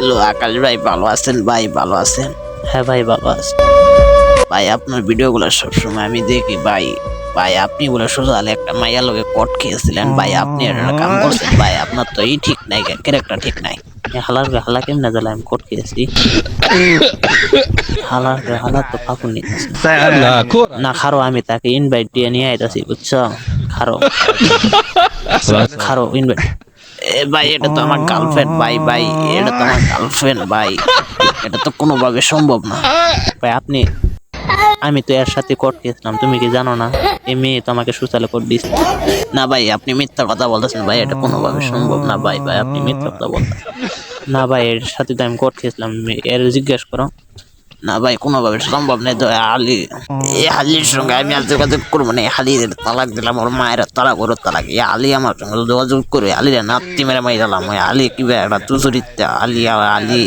Hello আকাশ ভাই, ভালো আছেন ভাই? ভালো আছেন? হ্যাঁ ভাই, ভালো আছি। ভাই আপনার ভিডিওগুলো সবসময় আমি দেখি ভাই। ভাই আপনি বলে সোজা আলে একটা মাইয়া লোকে কট খেয়েছিলেন ভাই, আপনি একটা কাম করছেন ভাই, আপনার তো এই ঠিক নাই, ক্যারেক্টার ঠিক নাই। হালা কেমনে জ্বালা আমি কোট খেয়েছি। হালার তো ফাঁকুন নিতেছে না। খারো, আমি তাকে ইনভাইট দিয়ে নিয়ে আইতাছি, বুঝছো? খারো খারো ইনভাইট। এ ভাই এটা তো আমার গার্লফ্রেন্ড ভাই, ভাই এটা তো আমার গার্লফ্রেন্ড ভাই, এটা তো কোনোভাবে সম্ভব না। ভাই আমি তো এর সাথে কোট খেয়েছিলাম, তুমি কি জানো না? এই মেয়ে তো আমাকে সুচালে কোট দিচ্ছে। না ভাই আপনি মিথ্যা কথা বলতেছেন ভাই, এটা কোনোভাবে সম্ভব না ভাই, ভাই আপনি মিথ্যা কথা বলতেছেন। না ভাই, এর সাথে তো আমি কোট খেয়েছিলাম, এর জিজ্ঞেস করো। না ভাই কোনোভাবে সম্ভব নেই তো। আলী, এই আলীর সঙ্গে আমি আর যোগাযোগ করবো না। আলীর তালাক দিলাম, ওর মায়ের তালাক, ওর তালাক। এই আলী আমার সঙ্গে যোগাযোগ করে আলীর নাতি মেরে মাই দিলাম। ওই আলী কি একটা তুচুরিতে আলী আলী